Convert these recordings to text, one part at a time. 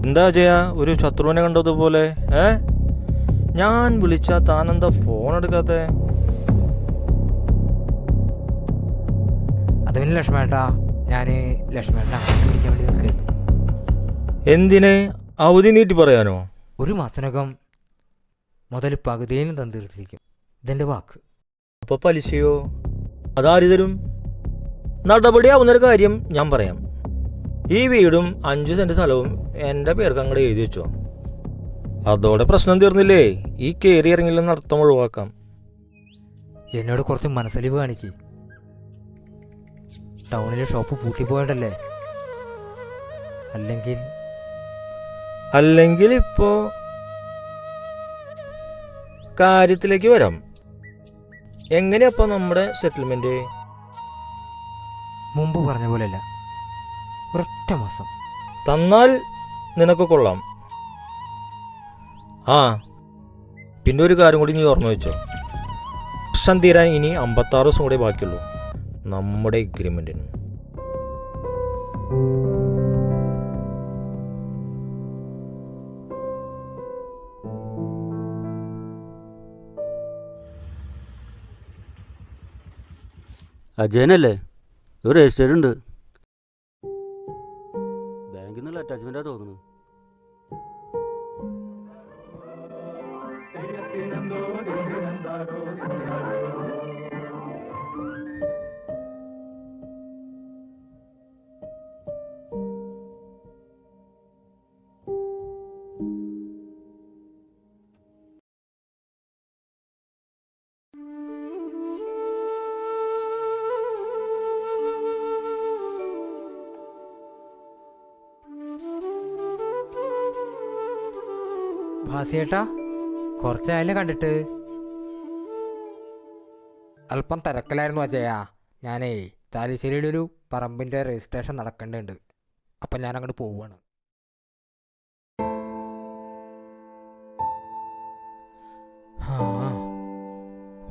എന്താ ചെയ്യാ, ഒരു ശത്രുവിനെ കണ്ടതുപോലെ? ഞാൻ വിളിച്ചാ താനെന്താ ഫോൺ എടുക്കാത്തെ? അത് പിന്നെ ലക്ഷ്മേട്ടാ, ഞാൻ ലക്ഷ്മേട്ടനെ അങ്ങോട്ട് വിളിക്കാൻ വേണ്ടി നിൽക്കുന്നു. എന്തിന്? അവധി നീട്ടി പറയാനോ? ഒരു മാസത്തിനകം മുതൽ പകുതിയിലും തന്നിരിക്കും, ഇതെൻ്റെ വാക്ക്. അപ്പൊ പലിശയോ? അതാര് തരും? നടപടിയാവുന്നൊരു കാര്യം ഞാൻ പറയാം. ഈ വീടും 5 സെന്റ് സ്ഥലവും എൻ്റെ പേർക്ക് അങ്ങോട്ട് എഴുതി വെച്ചോ. അതോടെ പ്രശ്നം തീർന്നില്ലേ? ഈ കയറി ഇറങ്ങില്ല നടത്തം ഒഴിവാക്കാം. എന്നോട് കുറച്ച് മനസ്സലിവ് കാണിക്ക്. ടൗണിലെ ഷോപ്പ് പൂട്ടിപ്പോയിട്ടല്ലേ? അല്ലെങ്കിൽ ഇപ്പോ കാര്യത്തിലേക്ക് വരാം. എങ്ങനെയപ്പോ നമ്മുടെ സെറ്റിൽമെന്റ്? മുമ്പ് പറഞ്ഞ പോലെയല്ല, ഒരൊറ്റ മാസം തന്നാൽ നിനക്ക് കൊള്ളാം. പിന്നെ ഒരു കാര്യം കൂടി നീ ഓർമ്മ വെച്ചോ. വർഷം തീരാൻ ഇനി 56 ദിവസം കൂടെ ബാക്കിയുള്ളൂ നമ്മുടെ എഗ്രിമെന്റിന്. അജയനല്ലേ? ഒരു രജിസ്റ്റേഡ് ഉണ്ട്. ബാങ്കിൽ നിന്നുള്ള അറ്റാച്ച്മെന്റാ തോന്നുന്നു. ഭാസിയേട്ടാ, കുറച്ചായാലും കണ്ടിട്ട്. അല്പം തിരക്കിലായിരുന്നു അജയ. ഞാനേ ചാലിശ്ശേരിയുടെ ഒരു പറമ്പിൻ്റെ രജിസ്ട്രേഷൻ നടക്കേണ്ടതുണ്ട്. അപ്പം ഞാൻ അങ്ങോട്ട് പോവുകയാണ്.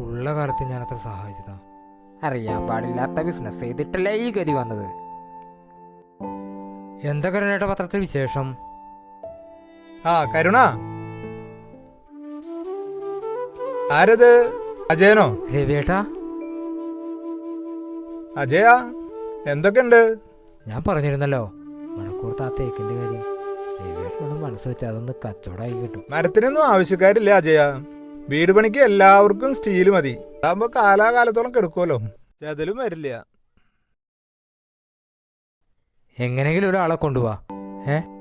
ഉള്ള കാലത്ത് ഞാനത്ര സഹായിച്ചതാ. അറിയാൻ പാടില്ലാത്ത ബിസിനസ് ചെയ്തിട്ടല്ലേ ഈ ഗതി വന്നത്. എന്താ കരുണേട്ട പത്രത്തിൽ വിശേഷം? കരുണ, ആരത്? അജയനോ? രവിയേട്ടാ. അജയ, എന്തൊക്കെയുണ്ട്? ഞാൻ പറഞ്ഞിരുന്നല്ലോ മണക്കൂർത്ത് ആ തേക്കിന്റെ കാര്യം. രവിയേട്ടനൊന്നും മനസ്സ് വെച്ചാൽ അതൊന്ന് കച്ചവടമായി കിട്ടും. മരത്തിനൊന്നും ആവശ്യക്കാരില്ല അജയ. വീട് പണിക്ക് എല്ലാവർക്കും സ്റ്റീല് മതി. അതാകുമ്പോ കാലാകാലത്തോളം കിടക്കുമല്ലോ, ചെതലും വരില്ല. എങ്ങനെയെങ്കിലും ഒരാളെ കൊണ്ടുപോവാ.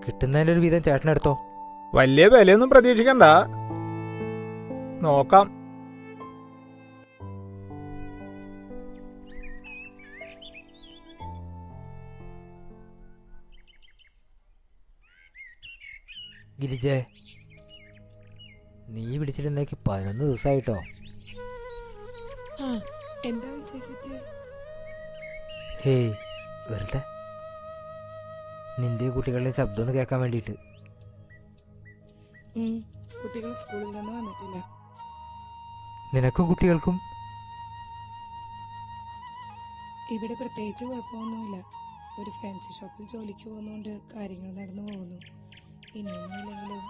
കിട്ടുന്നതിൻ്റെ ഒരു വീതം ചേട്ടനെടുത്തോ. വലിയ വിലയൊന്നും പ്രതീക്ഷിക്കണ്ട, നോക്കാം. ഗിരിജേ, നീ വിളിച്ചിരുന്നേക്ക് 11 ദിവസമായിട്ടോ. എന്താ വിശേഷിച്ച്? ഹേയ്, വെറുതെ നിന്റെ കുട്ടികളുടെ ശബ്ദം ഒന്ന് കേൾക്കാൻ വേണ്ടിയിട്ട്. കുട്ടികൾ സ്കൂളിൽ നിന്ന് വന്നിട്ടില്ല. നിനക്കും കുട്ടികൾക്കും? ഇവിടെ പ്രത്യേകിച്ച് കുഴപ്പമൊന്നുമില്ല. ഒരു ഫാൻസി ഷോപ്പിൽ ജോലിക്ക് പോകുന്നതുകൊണ്ട് കാര്യങ്ങൾ നടന്നു പോകുന്നു. ഇനിയൊന്നുമില്ലെങ്കിലും.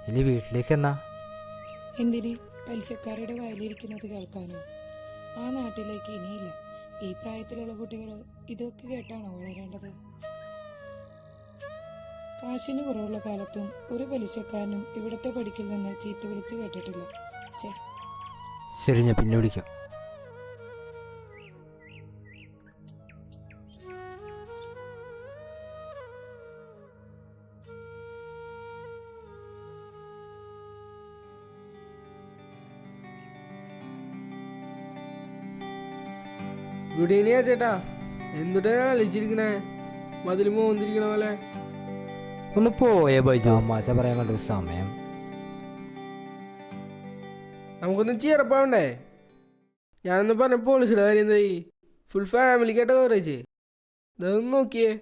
ഇനി വീട്ടിലേക്ക് എന്നാ? എന്തിന്? പലിശക്കാരുടെ വയലിരിക്കുന്നത് കേൾക്കാനോ? ആ നാട്ടിലേക്ക് ഇനിയില്ല. ഈ പ്രായത്തിലുള്ള കുട്ടികൾ ഇതൊക്കെ കേട്ടാണോ വളരേണ്ടത്? കാശിന് കുറവുള്ള കാലത്തും ഒരു പലിശക്കാരനും ഇവിടുത്തെ പടിക്കിൽ നിന്ന് ചീത്ത വിളിച്ച് കേട്ടിട്ടില്ല. ശരി, ഞാൻ പിന്നെ വിളിക്കാം. ഗുഡ് ഈവനിങ് ചേട്ടാ. എന്തുട്ടാ കളിച്ചിരിക്കണേ? മതിൽ മോന്തിരിക്കണ പോലെ. ഒന്ന് പോയേ ബൈജു, മാസ പറയാൻ കണ്ട സമയം. നമുക്കൊന്ന് ചെറുപ്പാവണ്ടേ? ഞാനൊന്ന് പറഞ്ഞ പോളിസിയുടെ കാര്യം എന്തായി? ഫുൾ ഫാമിലിക്കായിട്ട് കവറേജ്. ഇതൊന്ന് നോക്കിയേ.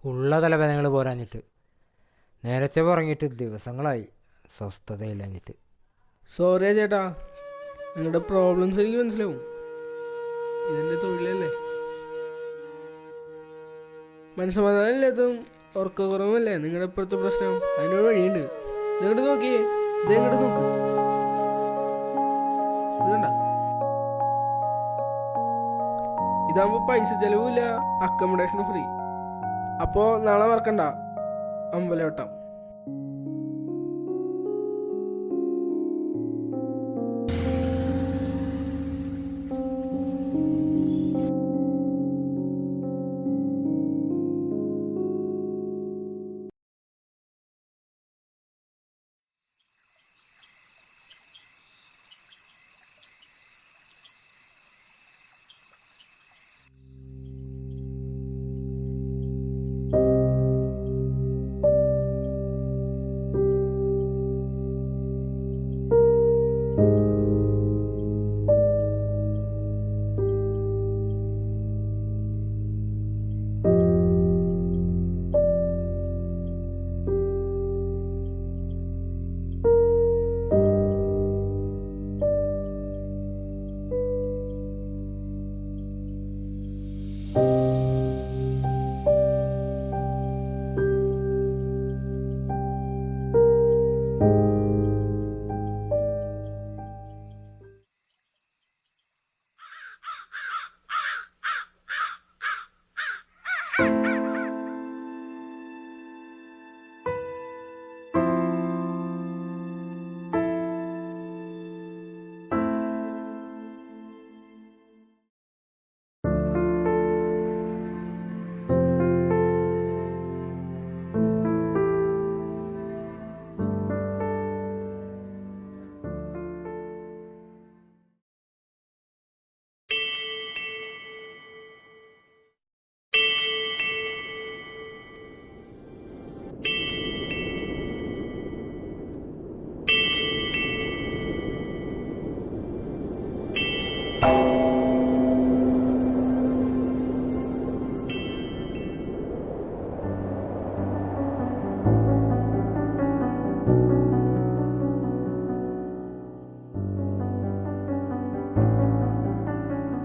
ഉള്ള തലവേദനകൾ പോരാഞ്ഞിട്ട് നേരത്തെ പറഞ്ഞിട്ട് ദിവസങ്ങളായി സ്വസ്ഥതയില്ലഞ്ഞിട്ട്. സോറിയാ ചേട്ടാ, നിങ്ങളുടെ പ്രോബ്ലംസ് എനിക്ക് മനസ്സിലാവും. ഇതെന്റെ തൊഴിലല്ലേ. മനസ്സമാധാനം ഇല്ലാത്തതും ഉറക്കക്കുറവുമല്ലേ നിങ്ങളുടെ ഇപ്പോഴത്തെ പ്രശ്നം. അതിനൊരു വഴിയുണ്ട്. നിങ്ങോട്ട് നോക്കിയേ, ഇതെങ്ങോട്ട് നോക്ക്. ഇതുണ്ട, ഇതാകുമ്പോ പൈസ ചെലവില്ല, അക്കോമഡേഷൻ ഫ്രീ. അപ്പോ നാളെ മറക്കണ്ട അമ്പലവട്ടം.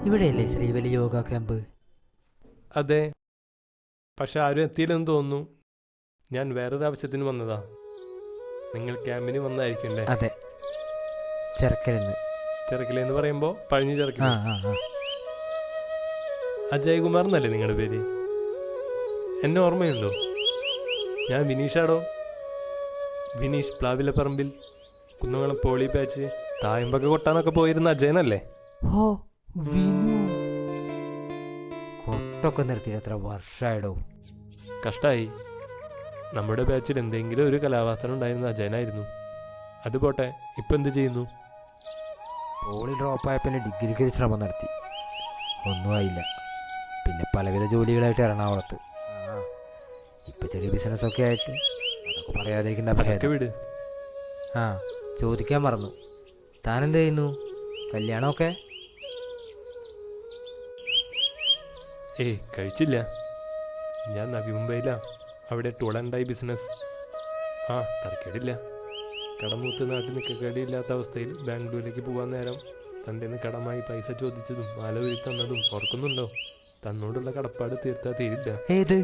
ഇവിടെയല്ലേ ശ്രീവലി യോഗ ക്യാമ്പ്? അതെ, പക്ഷെ ആരും എത്തിയില്ലെന്ന് തോന്നുന്നു. ഞാൻ വേറൊരു ആവശ്യത്തിന് വന്നതാ. നിങ്ങൾ ക്യാമ്പിന് വന്നായിരിക്കും അല്ലേ? അതെ, ചെറുക്കലെന്ന്. ചെറുക്കിലെന്ന് പറയുമ്പോൾ പഴഞ്ഞു ആ ചെറുക്കിൽ. ആ ആ അജയ് കുമാർ എന്നല്ലേ നിങ്ങളുടെ പേര്? എന്നെ ഓർമ്മയുണ്ടോ? ഞാൻ വിനീഷാടോ. വിനീഷ് പ്ലാവിലപ്പറമ്പിൽ കുന്നംകുളം പോളി പാച്ച് തായമ്പൊക്കെ കൊട്ടാനൊക്കെ പോയിരുന്ന അജയനല്ലേ? ഓ വിനു, കൊട്ടൊക്കെ നിർത്തിയിട്ട് എത്ര വർഷമായിടോ. കഷ്ടായി. നമ്മുടെ ബാച്ചിൽ എന്തെങ്കിലും ഒരു കലാവാസന ഉണ്ടായിരുന്ന അജയനായിരുന്നു. അത് പോട്ടെ, ഇപ്പം എന്ത് ചെയ്യുന്നു? പോളി ഡ്രോപ്പായപ്പോൾ ഡിഗ്രിക്ക് ഒരു ശ്രമം നടത്തി, ഒന്നും ആയില്ല. പിന്നെ പലവിധ ജോലികളായിട്ട് എറണാകുളത്ത്. ആ ഇപ്പം ചെറിയ ബിസിനസ്സൊക്കെ ആയിട്ട്, അതൊക്കെ പറയാതിരിക്കുന്ന അതൊക്കെ ഭേദം. വിട്. ആ ചോദിക്കാൻ മറന്നു, താനെന്ത് ചെയ്യുന്നു? കല്യാണമൊക്കെ? ഏയ് കഴിച്ചില്ല. ഞാൻ നവി മുംബൈയിലാ. അവിടെ ടൂൾ ആൻഡ് ഡൈ ബിസിനസ്. ആ തരക്കേടില്ല. കടമൂത്ത് നാട്ടിൽ നിൽക്കക്കേടിയില്ലാത്ത അവസ്ഥയിൽ ബാംഗ്ലൂരിലേക്ക് പോകാൻ നേരം തൻ്റെ കടമായി പൈസ ചോദിച്ചതും മാല ഉരി തന്നതും ഓർക്കുന്നുണ്ടോ? തന്നോടുള്ള കടപ്പാട് തീർത്താൽ തീരില്ല. ഏത്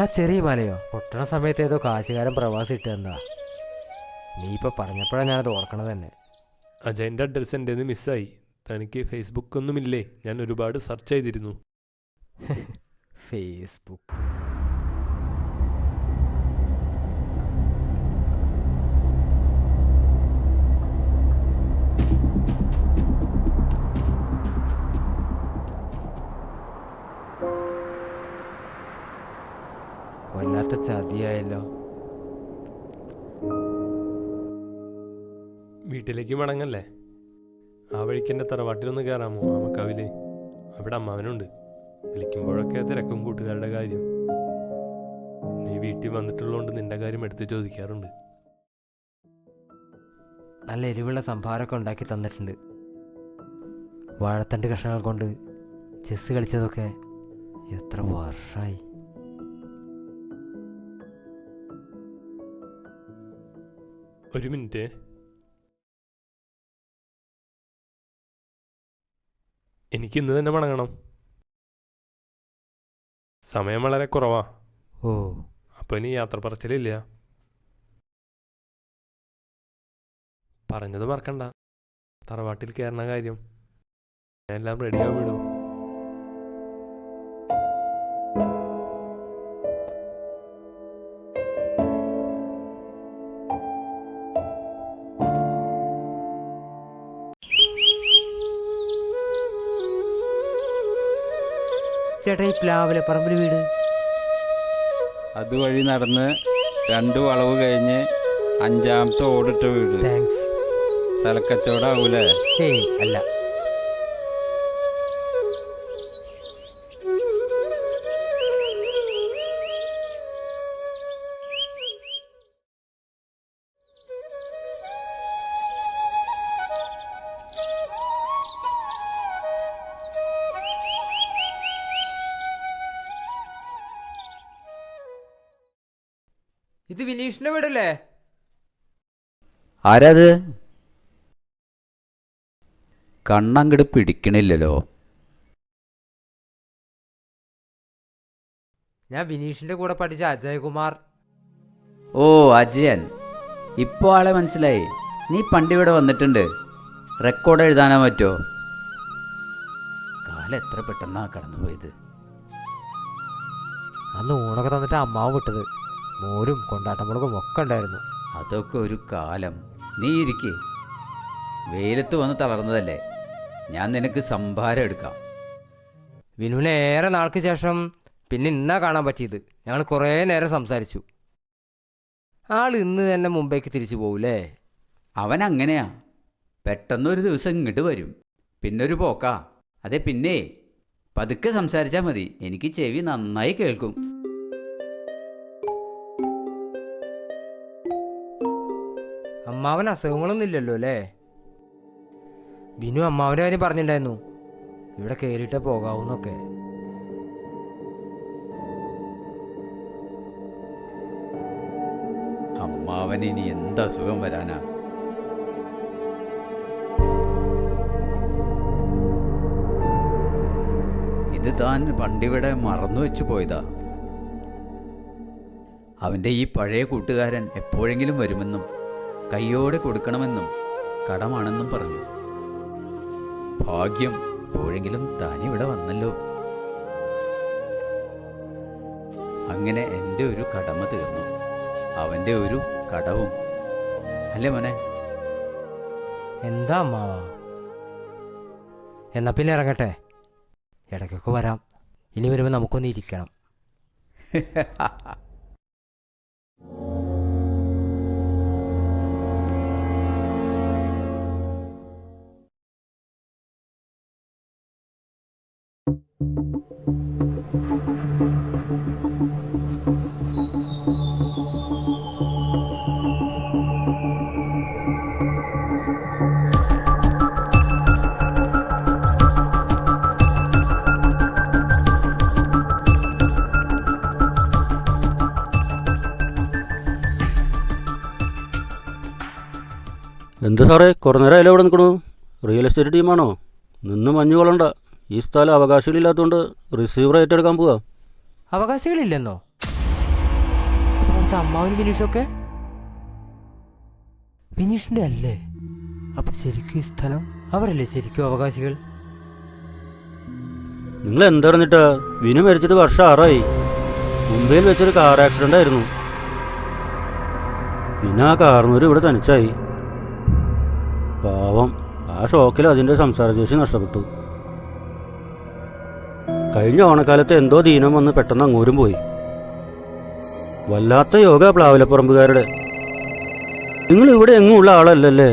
ആ ചെറിയ മാലയോ? പൊട്ടണ സമയത്ത് ഏതോ കാശുകാരൻ പ്രവാസി ഇട്ടെന്താ? നീ ഇപ്പോൾ പറഞ്ഞപ്പോഴാണ് ഞാനത് ഓർക്കണത് തന്നെ. അജയൻ്റെ അഡ്രസ്സ് എൻ്റെ നിന്ന് മിസ്സായി. തനിക്ക് ഫേസ്ബുക്ക് ഒന്നുമില്ലേ? ഞാൻ ഒരുപാട് സെർച്ച് ചെയ്തിരുന്നു. ഫേസ്ബുക്ക് വല്ലാത്ത ചതിയായല്ലോ. വീട്ടിലേക്ക് മടങ്ങല്ലേ? ആ വഴിക്ക് എൻ്റെ തറവാട്ടിലൊന്ന് കയറാമോ? ആമക്കാവില് അവിടെ അമ്മാവനുണ്ട്. വിളിക്കുമ്പോഴൊക്കെ തിരക്കും കൂട്ടുകാരുടെ കാര്യം. നീ വീട്ടിൽ വന്നിട്ടുള്ളതുകൊണ്ട് നിന്റെ കാര്യം എടുത്ത് ചോദിക്കാറുണ്ട്. നല്ല എരിവുള്ള സംഭാരമൊക്കെ ഉണ്ടാക്കി തന്നിട്ടുണ്ട്. വാഴത്തണ്ട് കഷ്ണങ്ങൾ കൊണ്ട് ചെസ് കളിച്ചതൊക്കെ എത്ര വർഷമായി. ഒരു മിനിറ്റ്. എനിക്ക് ഇന്ന് തന്നെ മടങ്ങണം. സമയം വളരെ കുറവാ. ഓ, അപ്പോൾ ഇനി യാത്ര പറച്ചിലില്ല. പറഞ്ഞത് മറക്കണ്ട, തറവാട്ടിൽ കയറുന്ന കാര്യം. ഞാൻ എല്ലാം റെഡിയാവും വിടും. ചേട്ടാ ഈ പ്ലാവിലെ പറമ്പിൽ വീട്? അതുവഴി നടന്ന് 2 വളവ് കഴിഞ്ഞ് 5ാമത്തെ ഓടിട്ട വീട്. താങ്ക്സ്. സ്ഥലക്കച്ചവടാവൂലേ? ഏയ് അല്ല. ഇത് വിനീഷിന്റെ വീടല്ലേ? ആരാത്? കണ്ണങ്ങട് പിടിക്കണില്ലല്ലോ. ഞാൻ വിനീഷിന്റെ കൂടെ പഠിച്ച അജയകുമാർ. ഓ, അജയൻ. ഇപ്പോൾ ആളെ മനസ്സിലായി. നീ പണ്ട് ഇവിടെ വന്നിട്ടുണ്ട്. റെക്കോർഡ് എഴുതാനോ പറ്റോ? കാലം എത്ര പെട്ടെന്നാ കടന്നുപോയത്. അന്ന് ഊണൊക്കെ തന്നിട്ട് അമ്മാവ് വിട്ടത്. മോരും കൊണ്ടാട്ടമുളകും ഒക്കെ ഉണ്ടായിരുന്നു. അതൊക്കെ ഒരു കാലം. നീ ഇരിക്കേ. വെയിലത്ത് വന്ന് തളർന്നതല്ലേ. ഞാൻ നിനക്ക് സംഭാരം എടുക്കാം. വിനുവിനെ ഏറെ നാൾക്ക് ശേഷം പിന്നെ ഇന്നാ കാണാൻ പറ്റിയത്. ഞങ്ങൾ കുറേ നേരം സംസാരിച്ചു. ആൾ ഇന്ന് തന്നെ മുംബൈക്ക് തിരിച്ചു പോകൂലേ? അവൻ അങ്ങനെയാ. പെട്ടെന്നൊരു ദിവസം ഇങ്ങോട്ട് വരും, പിന്നൊരു പോക്കാ. അതെ, പിന്നെ പതുക്കെ സംസാരിച്ചാൽ മതി. എനിക്ക് ചെവി നന്നായി കേൾക്കും. അമ്മാവൻ അസുഖങ്ങളൊന്നും ഇല്ലല്ലോ അല്ലേ? വിനു അമ്മാവൻ്റെ കാര്യം പറഞ്ഞിട്ടുണ്ടായിരുന്നു, ഇവിടെ കയറിയിട്ടേ പോകാവൂന്നൊക്കെ. അമ്മാവൻ ഇനി എന്ത് അസുഖം വരാനാ? ഇത് താൻ പണ്ടിവിടെ മറന്നു വെച്ചു പോയതാ. അവൻ്റെ ഈ പഴയ കൂട്ടുകാരൻ എപ്പോഴെങ്കിലും വരുമെന്നും കയ്യോടെ കൊടുക്കണമെന്നും കടമാണെന്നും പറഞ്ഞു. ഭാഗ്യം, എപ്പോഴെങ്കിലും താനിവിടെ വന്നല്ലോ. അങ്ങനെ എൻ്റെ ഒരു കടമ തീർന്നു, അവൻ്റെ ഒരു കടവും. അല്ലേ മോനെ? എന്താ അമ്മാവാ? എന്നാ പിന്നെ ഇറങ്ങട്ടെ. ഇടയ്ക്കൊക്കെ വരാം. ഇനി വരുമ്പോൾ നമുക്കൊന്ന് ഇരിക്കണം. എന്താ സാറേ, കുറേ നേരം അതിൽ അവിടെ നിൽക്കണു? Real estate ടീമാണോ? നിന്ന് മഞ്ഞു കൊള്ളണ്ട. ഈ സ്ഥലം അവകാശികളില്ലാത്തതുകൊണ്ട് റിസീവർ ഏറ്റെടുക്കാൻ പോവാ. അവകാശികളില്ലെന്നോ? അവിടുത്തെ അമ്മാവനും വിനീഷൊക്കെ വിനീഷിന്റെ അല്ലേ? അപ്പൊ ശരിക്കും ഈ സ്ഥലം അവരല്ലേ ശരിക്കും അവകാശികൾ? നിങ്ങൾ എന്തറിഞ്ഞിട്ടാ? വിനു മരിച്ചിട്ട് വർഷം 6 മുംബൈയിൽ വെച്ചൊരു കാർ ആക്സിഡന്റ് ആയിരുന്നു. പിന്നെ ആ കാർന്നൂര് ഇവിടെ തനിച്ചായി. പാവം, ആ ഷോക്കിൽ അതിൻ്റെ സംസാരശേഷി നഷ്ടപ്പെട്ടു. കഴിഞ്ഞ ഓണക്കാലത്ത് എന്തോ ദീനം വന്ന് പെട്ടെന്ന് അങ്ങോട്ടും പോയി. വല്ലാത്ത യോഗ പ്ലാവിലപ്പറമ്പുകാരുടെ. നിങ്ങൾ ഇവിടെ എങ്ങും ഉള്ള ആളല്ലല്ലേ?